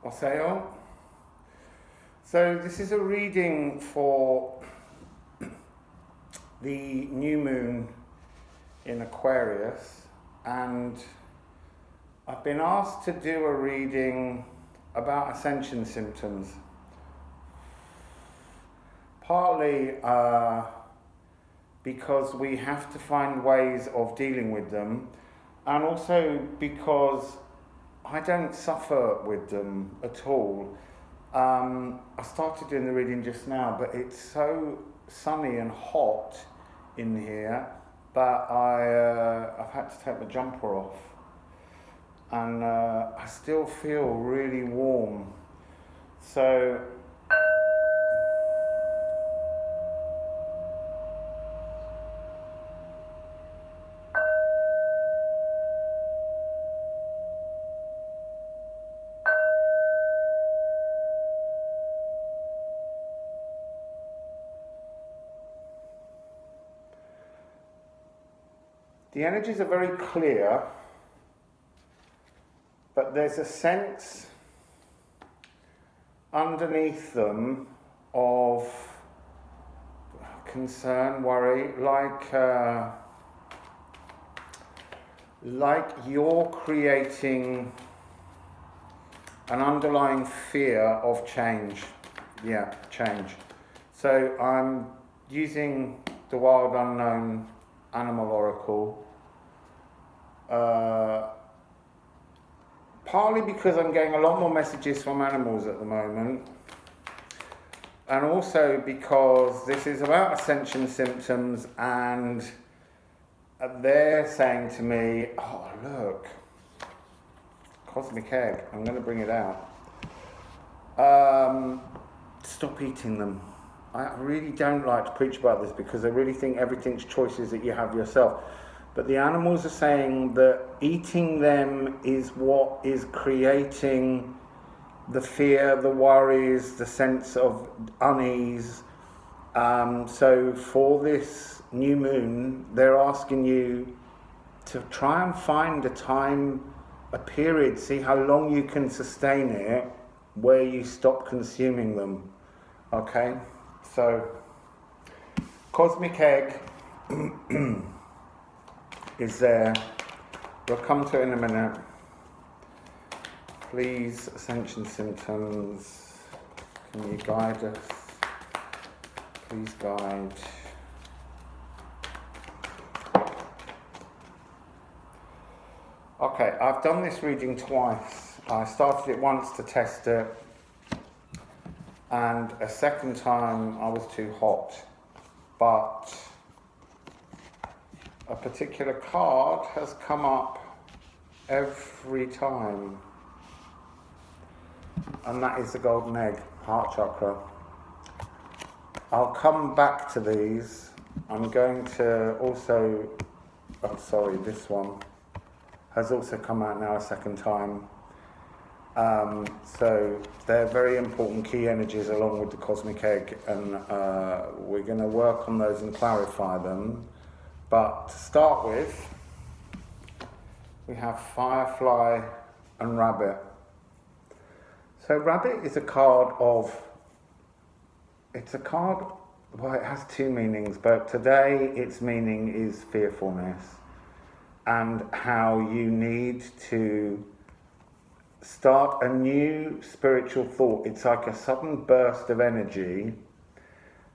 Oseo. So this is a reading for the new moon in Aquarius, and I've been asked to do a reading about Ascension symptoms. Partly because we have to find ways of dealing with them, and also because I don't suffer with them at all. I started doing the reading just now, but it's so sunny and hot in here that I've had to take my jumper off, and I still feel really warm. So the energies are very clear, but there's a sense underneath them of concern, worry, like you're creating an underlying fear of change. Yeah, change. So I'm using the Wild Unknown Animal Oracle, partly because I'm getting a lot more messages from animals at the moment, and also because this is about Ascension symptoms, and they're saying to me, oh look, cosmic egg, I'm going to bring it out, stop eating them. I really don't like to preach about this because I really think everything's choices that you have yourself. But the animals are saying that eating them is what is creating the fear, the worries, the sense of unease. So for this new moon, they're asking you to try and find a period, see how long you can sustain it, where you stop consuming them. Okay? So, cosmic egg is there. We'll come to it in a minute. Please, Ascension symptoms, can you guide us? Please guide. Okay, I've done this reading twice. I started it once to test it, and a second time I was too hot, but a particular card has come up every time, and that is the golden egg, heart chakra. I'll come back to these. I'm going to also, this one has also come out now a second time. So they're very important key energies along with the cosmic egg, and we're going to work on those and clarify them. But to start with, we have Firefly and Rabbit. So Rabbit is a card well, it has two meanings, but today its meaning is fearfulness, and how you need to start a new spiritual thought. It's like a sudden burst of energy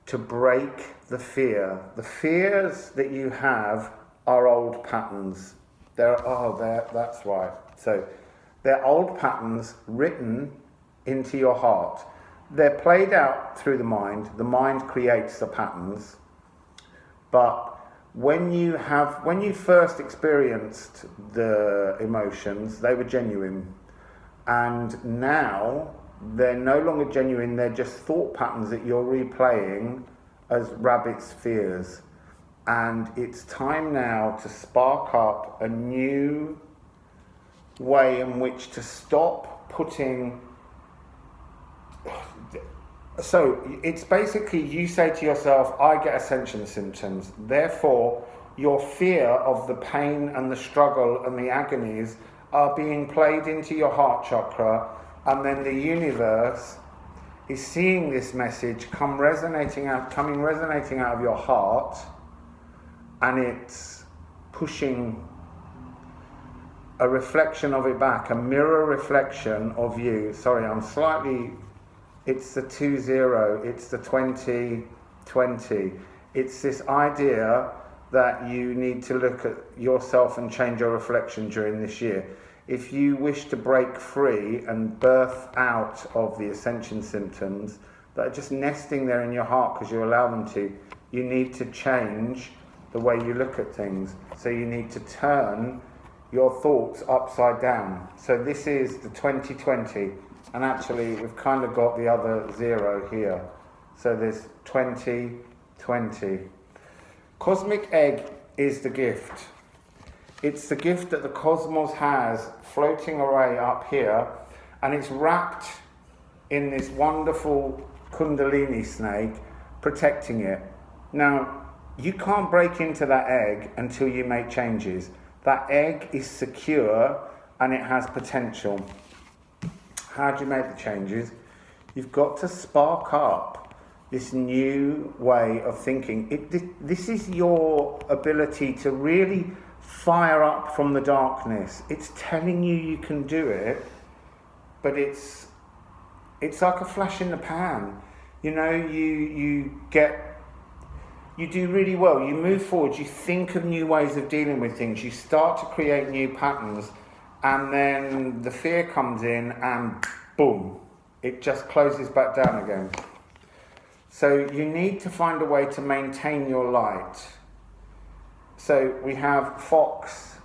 to break the fear. The fears that you have are old patterns. That's why. So they're old patterns written into your heart. They're played out through the mind. The mind creates the patterns. But when you first experienced the emotions, they were genuine. And now they're no longer genuine, they're just thought patterns that you're replaying as Rabbit's fears. And it's time now to spark up a new way in which to stop putting... So it's basically, you say to yourself, I get Ascension symptoms, therefore your fear of the pain and the struggle and the agonies are being played into your heart chakra And then the universe is seeing this message coming resonating out of your heart, and it's pushing a reflection of it back, a mirror reflection of you. Sorry, it's the 20, it's the 2020. It's this idea that you need to look at yourself and change your reflection during this year. If you wish to break free and birth out of the Ascension symptoms that are just nesting there in your heart because you allow them to, you need to change the way you look at things. So you need to turn your thoughts upside down. So this is the 2020, and actually we've kind of got the other 0 here. So there's 2020. Cosmic egg is the gift. It's the gift that the cosmos has floating away up here, and it's wrapped in this wonderful Kundalini snake protecting it. Now, you can't break into that egg until you make changes. That egg is secure and it has potential. How do you make the changes? You've got to spark up this new way of thinking. This is your ability to really fire up from the darkness. It's telling you can do it, but it's like a flash in the pan. You know, you do really well. You move forward, you think of new ways of dealing with things, you start to create new patterns, and then the fear comes in and boom, it just closes back down again. So you need to find a way to maintain your light. So we have fox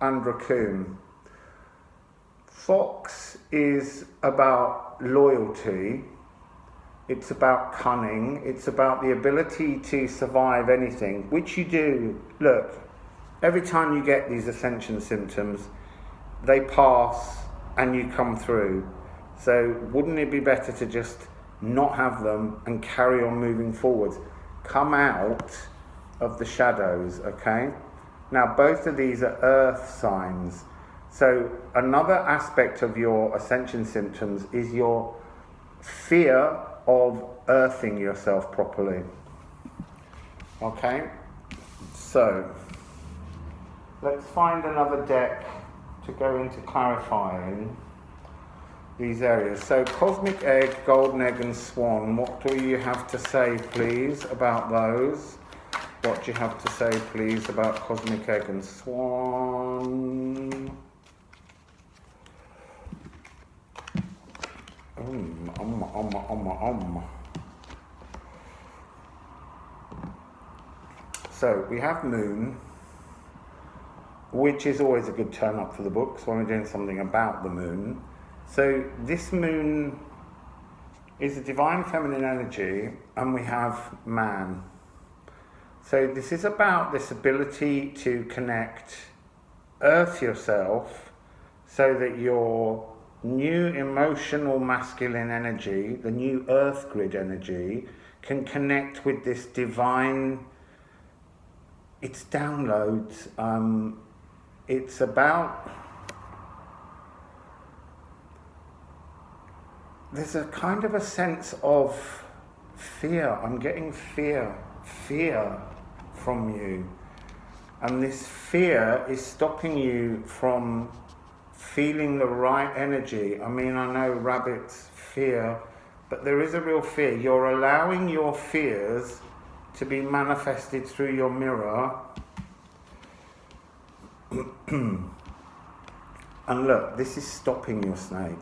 and raccoon. Fox is about loyalty. It's about cunning. It's about the ability to survive anything, which you do. Look, every time you get these Ascension symptoms, they pass and you come through. So wouldn't it be better to just not have them and carry on moving forwards? Come out of the shadows, okay? Now, both of these are earth signs. So another aspect of your Ascension symptoms is your fear of earthing yourself properly. Okay? So, let's find another deck to go into clarifying these areas. So, Cosmic Egg, Golden Egg and Swan, what do you have to say, please, about those? What do you have to say, please, about Cosmic Egg and Swan? So we have Moon, which is always a good turn up for the books when we're doing something about the Moon. So this Moon is a divine feminine energy, and we have Man. So this is about this ability to connect, earth yourself, so that your new emotional masculine energy, the new earth grid energy, can connect with this divine, it's downloads, it's about, there's a kind of a sense of fear. I'm getting fear from you, and this fear is stopping you from feeling the right energy. I mean, I know rabbits fear, but there is a real fear. You're allowing your fears to be manifested through your mirror. And look, this is stopping your snake.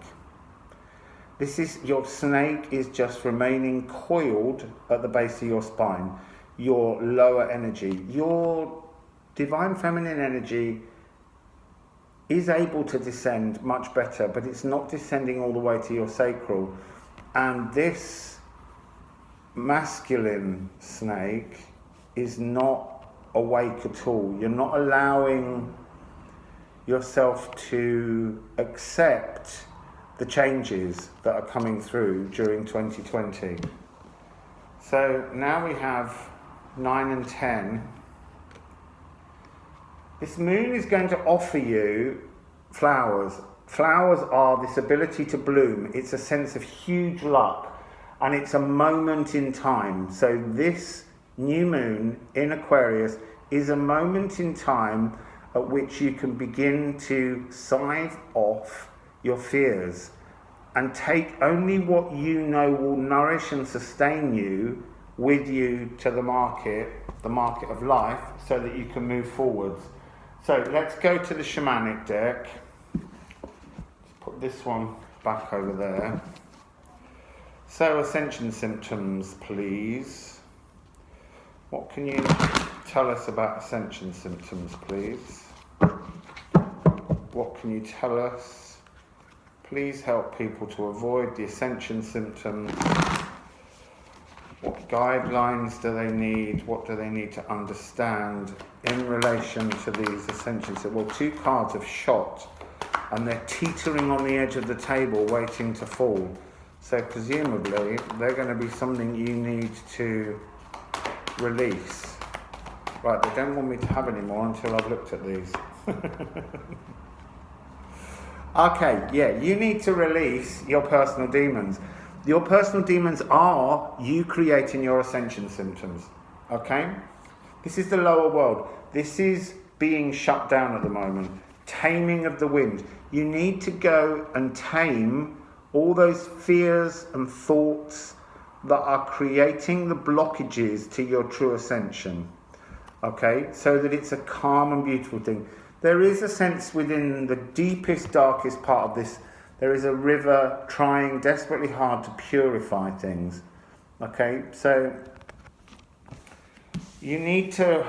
Your snake is just remaining coiled at the base of your spine, your lower energy. Your divine feminine energy is able to descend much better, but it's not descending all the way to your sacral. And this masculine snake is not awake at all. You're not allowing yourself to accept the changes that are coming through during 2020. So now we have 9 and 10. This Moon is going to offer you flowers. Flowers are this ability to bloom. It's a sense of huge luck, and it's a moment in time. So this new moon in Aquarius is a moment in time at which you can begin to scythe off your fears and take only what you know will nourish and sustain you with you to the market of life, so that you can move forwards. So let's go to the shamanic deck. Let's put this one back over there. So Ascension symptoms, please. What can you tell us about Ascension symptoms, please? What can you tell us? Please help people to avoid the Ascension symptoms. What guidelines do they need? What do they need to understand in relation to these Ascensions? Well, 2 cards have shot, and they're teetering on the edge of the table, waiting to fall. So presumably, they're going to be something you need to release. Right, they don't want me to have any more until I've looked at these. Okay, yeah, you need to release your personal demons. Your personal demons are you creating your Ascension symptoms, okay? This is the lower world. This is being shut down at the moment. Taming of the wind. You need to go and tame all those fears and thoughts that are creating the blockages to your true ascension, okay? So that it's a calm and beautiful thing. There is a sense within the deepest, darkest part of this. There is a river trying desperately hard to purify things. Okay, so you need to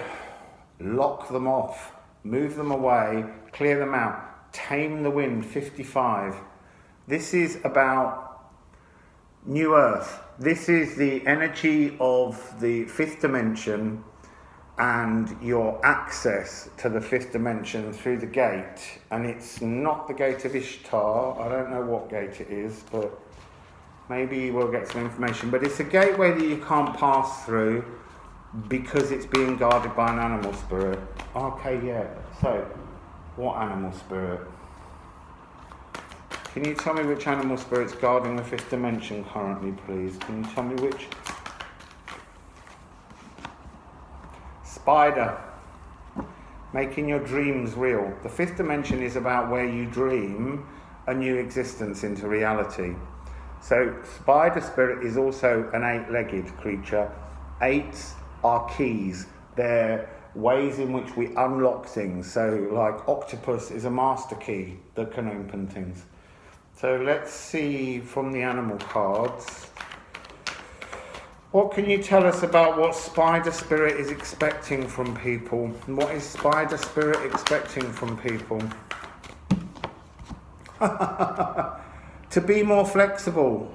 lock them off, move them away, clear them out, tame the wind, 55. This is about new earth. This is the energy of the 5th dimension and your access to the 5th dimension through the gate. And it's not the gate of Ishtar. I don't know what gate it is, but maybe we'll get some information. But it's a gateway that you can't pass through because it's being guarded by an animal spirit. Okay, yeah. So, what animal spirit? Can you tell me which animal spirit's guarding the 5th dimension currently, please? Can you tell me which? Spider, making your dreams real. The 5th dimension is about where you dream a new existence into reality. So spider spirit is also an 8-legged creature. 8s are keys. They're ways in which we unlock things. So like octopus is a master key that can open things. So let's see from the animal cards. What can you tell us about what spider spirit is expecting from people? What is spider spirit expecting from people? To be more flexible.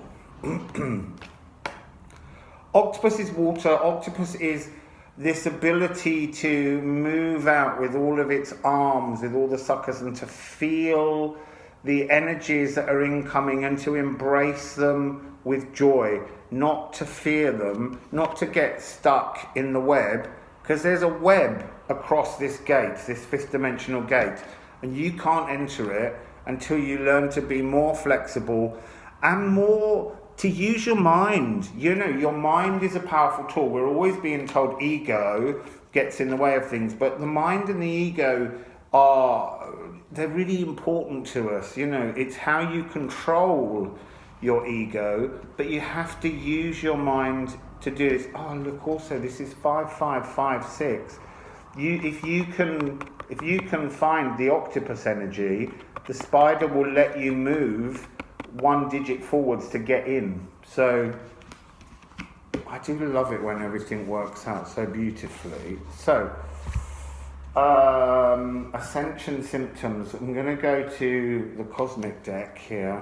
Octopus is water. Octopus is this ability to move out with all of its arms, with all the suckers, and to feel the energies that are incoming and to embrace them with joy, not to fear them, not to get stuck in the web, because there's a web across this gate, this 5th dimensional gate, and you can't enter it until you learn to be more flexible and more to use your mind. You know, your mind is a powerful tool. We're always being told ego gets in the way of things, but the mind and the ego they're really important to us. You know, it's how you control your ego, but you have to use your mind to do this. Oh, look, also this is 5556. If you can find the octopus energy, the spider will let you move 1 digit forwards to get in. So I do love it when everything works out so beautifully. So Ascension symptoms. I'm going to go to the cosmic deck here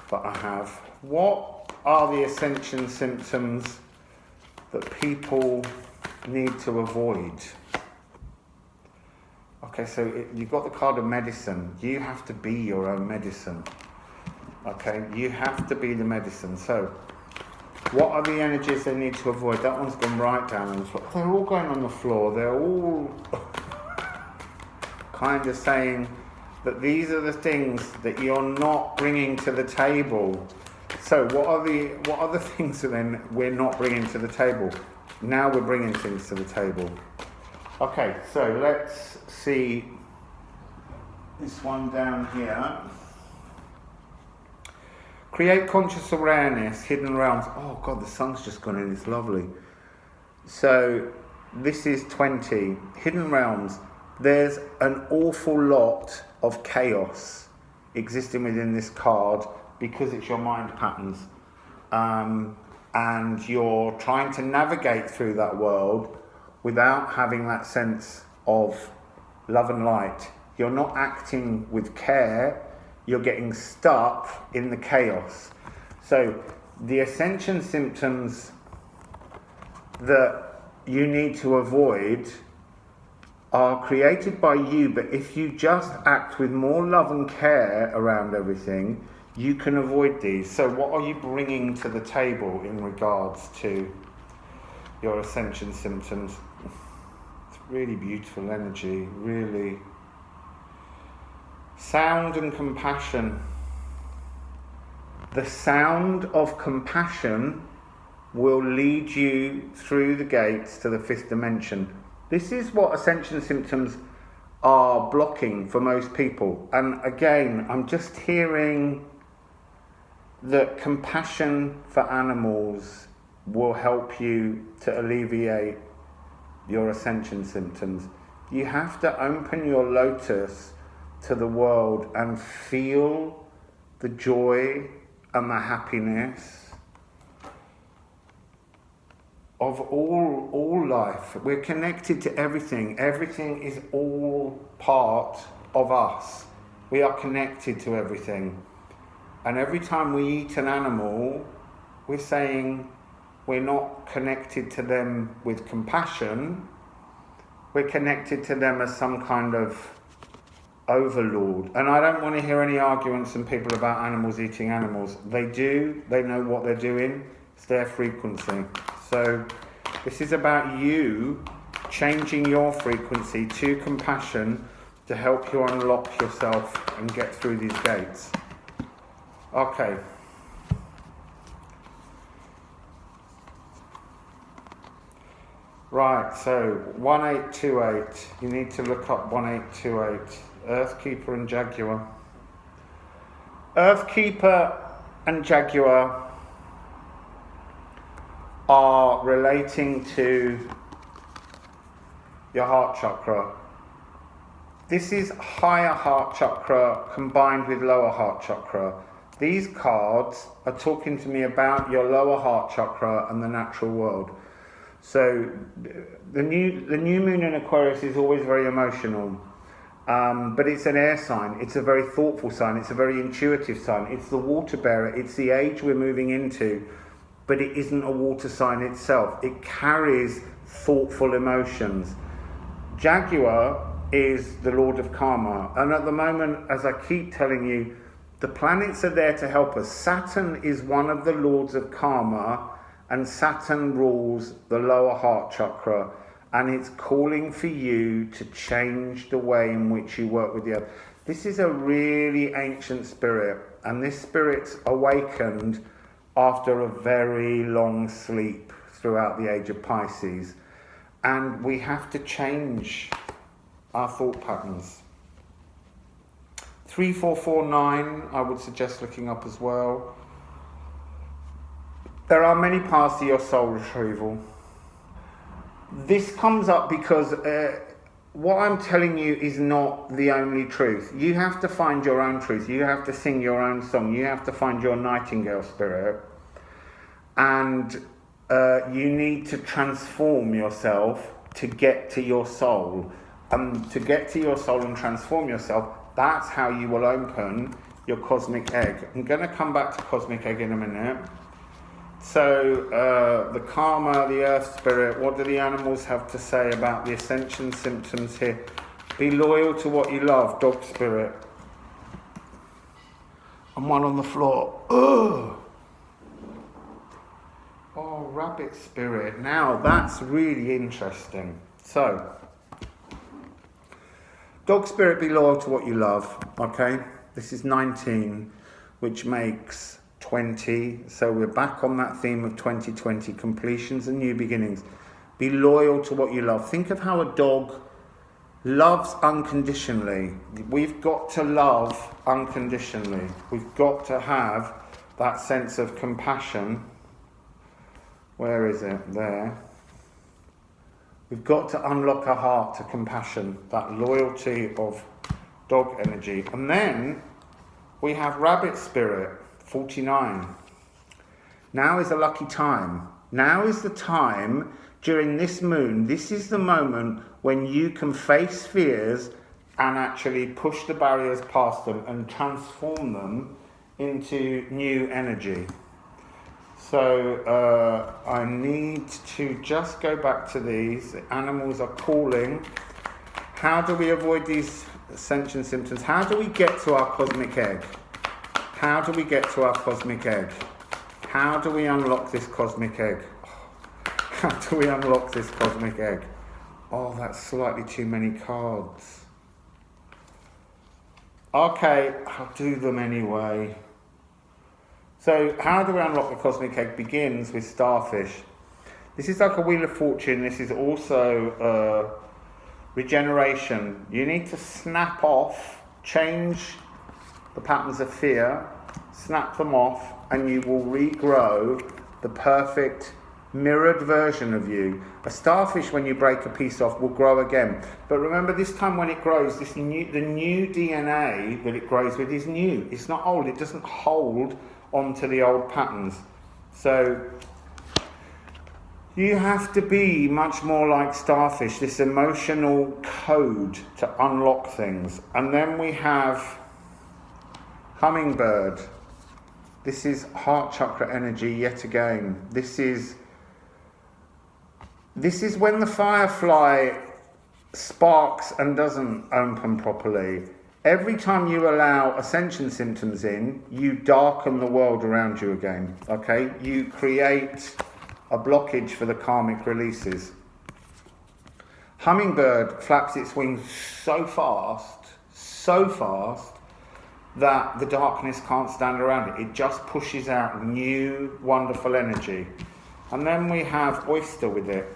that I have. What are the Ascension symptoms that people need to avoid? Okay, so you've got the card of medicine. You have to be your own medicine. Okay, you have to be the medicine. So what are the energies they need to avoid? That one's gone right down on the floor. They're all going on the floor. They're all kind of saying, that these are the things that you're not bringing to the table. So what are the things that then we're not bringing to the table? Now we're bringing things to the table. Okay, so let's see this one down here. Create conscious awareness, hidden realms. Oh God, the sun's just gone in, it's lovely. So this is 20, hidden realms. There's an awful lot of chaos existing within this card because it's your mind patterns. And you're trying to navigate through that world without having that sense of love and light. You're not acting with care, you're getting stuck in the chaos. So the Ascension symptoms that you need to avoid are created by you, but if you just act with more love and care around everything, you can avoid these. So what are you bringing to the table in regards to your Ascension symptoms? It's really beautiful energy, really. Sound and compassion. The sound of compassion will lead you through the gates to the fifth dimension. This is what Ascension symptoms are blocking for most people. And again, I'm just hearing that compassion for animals will help you to alleviate your Ascension symptoms. You have to open your lotus to the world and feel the joy and the happiness of all life. We're connected to everything. Everything is all part of us. We are connected to everything. And every time we eat an animal, we're saying we're not connected to them with compassion. We're connected to them as some kind of overlord. And I don't want to hear any arguments from people about animals eating animals. They do. They know what they're doing. It's their frequency. So this is about you changing your frequency to compassion to help you unlock yourself and get through these gates. Okay. Right, so 1828. You need to look up 1828. Earthkeeper and Jaguar. Earthkeeper and Jaguar are relating to your heart chakra. This is higher heart chakra combined with lower heart chakra. These cards are talking to me about your lower heart chakra and the natural world. So the new moon in Aquarius is always very emotional, but it's an air sign. It's a very thoughtful sign. It's a very intuitive sign. It's the water bearer. It's the age we're moving into, but it isn't a water sign itself. It carries thoughtful emotions. Jaguar is the Lord of Karma, and at the moment, as I keep telling you, the planets are there to help us. Saturn is one of the lords of karma, and Saturn rules the lower heart chakra, and it's calling for you to change the way in which you work with the other. This is a really ancient spirit, and this spirit's awakened after a very long sleep throughout the age of Pisces, and we have to change our thought patterns. 3449, I would suggest looking up as well. There are many paths to your soul retrieval. This comes up because what I'm telling you is not the only truth. You have to find your own truth. You have to sing your own song. You have to find your nightingale spirit. And you need to transform yourself to get to your soul. To get to your soul and transform yourself, that's how you will open your cosmic egg. I'm going to come back to cosmic egg in a minute. So, the karma, the earth spirit, what do the animals have to say about the ascension symptoms here? Be loyal to what you love, dog spirit. And one on the floor. Ugh. Oh, rabbit spirit. Now, that's really interesting. So, Dog spirit, be loyal to what you love, okay? This is 19, which makes 20. So we're back on that theme of 2020, completions and new beginnings. Be loyal to what you love. Think of how a dog loves unconditionally. We've got to love unconditionally. We've got to have that sense of compassion. Where is it? There. We've got to unlock our heart to compassion, that loyalty of dog energy. And then we have rabbit spirit, 49. Now is a lucky time. Now is the time during this moon. This is the moment when you can face fears and actually push the barriers past them and transform them into new energy. So I need to just go back to these. The animals are calling. How do we avoid these ascension symptoms? How do we get to our cosmic egg? How do we get to our cosmic egg? How do we unlock this cosmic egg? How do we unlock this cosmic egg? Oh, that's slightly too many cards. Okay, I'll do them anyway. So how do we unlock the cosmic egg? Begins with starfish. This is like a wheel of fortune. This is also regeneration. You need to snap off, change the patterns of fear, snap them off, and you will regrow the perfect mirrored version of you. A starfish, when you break a piece off, will grow again. But remember, this time when it grows, the new DNA that it grows with is new. It's not old. It doesn't hold onto the old patterns. So you have to be much more like starfish, this emotional code to unlock things. And then we have hummingbird. This is heart chakra energy yet again. This is when the firefly sparks and doesn't open properly. Every time you allow ascension symptoms in, you darken the world around you again, okay? You create a blockage for the karmic releases. Hummingbird flaps its wings so fast, that the darkness can't stand around it. It just pushes out new, wonderful energy. And then we have oyster with it.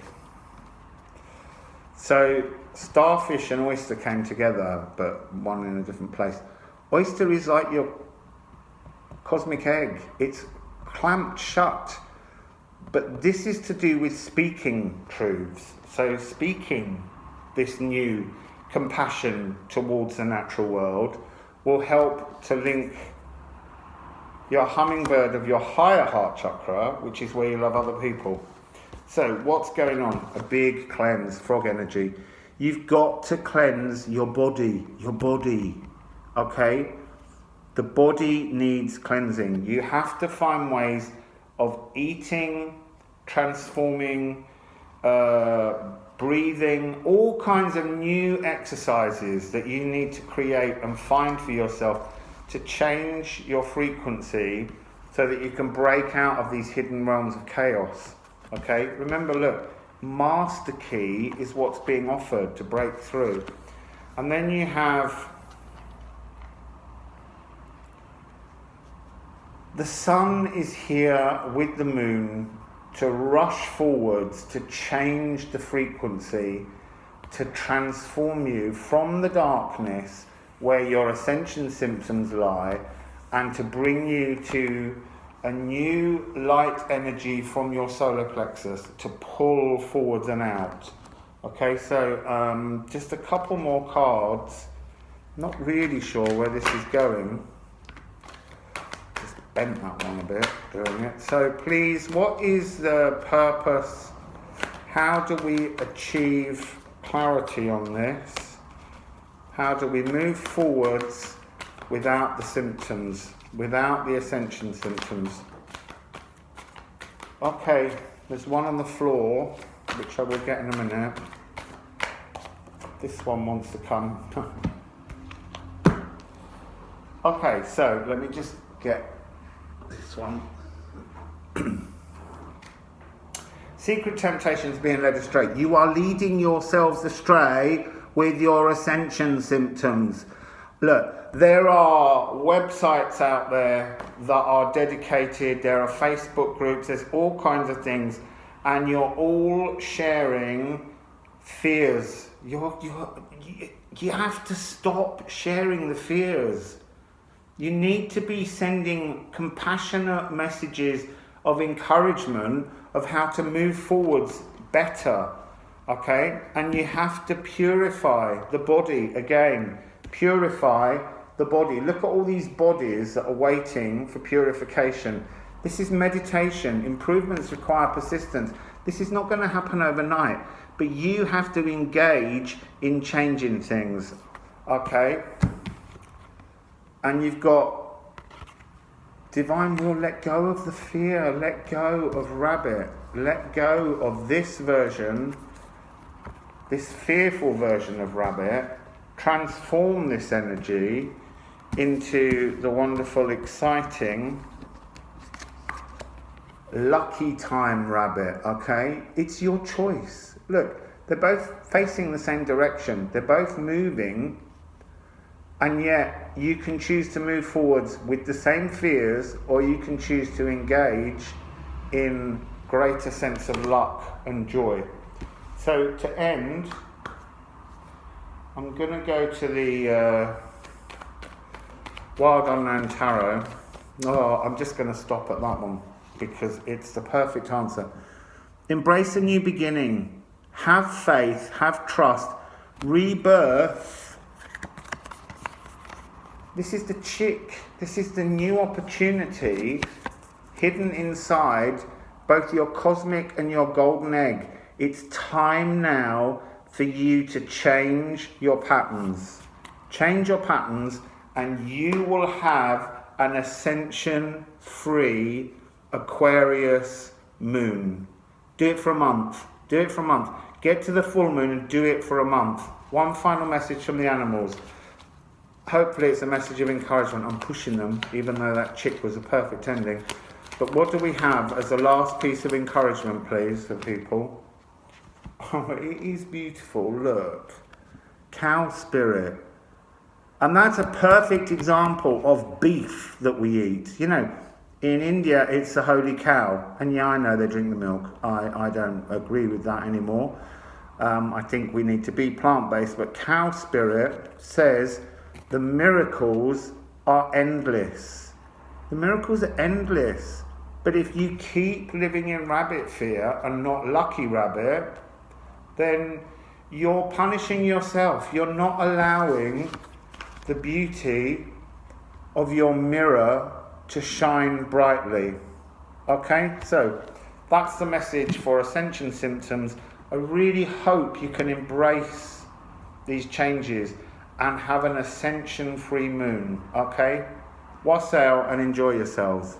So starfish and oyster came together, but one in a different place. Oyster is like your cosmic egg. It's clamped shut. But this is to do with speaking truths. So speaking this new compassion towards the natural world will help to link your hummingbird of your higher heart chakra, which is where you love other people. So what's going on? A big cleanse, frog energy. You've got to cleanse your body, okay? The body needs cleansing. You have to find ways of eating, transforming, breathing, all kinds of new exercises that you need to create and find for yourself to change your frequency so that you can break out of these hidden realms of chaos. Okay, remember, look, master key is what's being offered to break through. And then you have the sun is here with the moon to rush forwards, to change the frequency, to transform you from the darkness where your ascension symptoms lie, and to bring you to a new light energy from your solar plexus to pull forwards and out. Okay, so just a couple more cards. Not really sure where this is going. Just bent that one a bit doing it. So please, what is the purpose? How do we achieve clarity on this? How do we move forwards without the symptoms? Without the ascension symptoms. Okay, there's one on the floor, which I will get in a minute. This one wants to come. Okay, so let me just get this one. Secret temptations being led astray. You are leading yourselves astray with your Ascension symptoms. Look, there are websites out there that are dedicated, there are Facebook groups, there's all kinds of things, and you're all sharing fears. You have to stop sharing the fears. You need to be sending compassionate messages of encouragement of how to move forwards better, okay? And you have to purify the body again. Purify the body. Look at all these bodies that are waiting for purification. This is meditation. Improvements require persistence. This is not going to happen overnight, but you have to engage in changing things, okay? And you've got divine will, let go of the fear, let go of rabbit, let go of this version, this fearful version of rabbit. Transform this energy into the wonderful, exciting, lucky time rabbit, okay? It's your choice. Look, they're both facing the same direction. They're both moving, and yet you can choose to move forwards with the same fears, or you can choose to engage in greater sense of luck and joy. So to end, I'm going to go to the Wild Unknown Tarot. Oh, I'm just going to stop at that one because it's the perfect answer. Embrace a new beginning. Have faith, have trust. Rebirth. This is the chick. This is the new opportunity hidden inside both your cosmic and your golden egg. It's time now for you to change your patterns. Change your patterns and you will have an ascension-free Aquarius moon. Do it for a month. Do it for a month. Get to the full moon and do it for a month. One final message from the animals. Hopefully it's a message of encouragement. I'm pushing them, even though that chick was a perfect ending. But what do we have as a last piece of encouragement, please, for people? Oh, it is beautiful. Look. Cow spirit. And that's a perfect example of beef that we eat. You know, in India, it's the holy cow. And yeah, I know they drink the milk. I don't agree with that anymore. I think we need to be plant-based. But cow spirit says the miracles are endless. The miracles are endless. But if you keep living in rabbit fear and not lucky rabbit, then you're punishing yourself. You're not allowing the beauty of your mirror to shine brightly. Okay, so that's the message for Ascension symptoms. I really hope you can embrace these changes and have an Ascension-free moon. Okay, wassail and enjoy yourselves.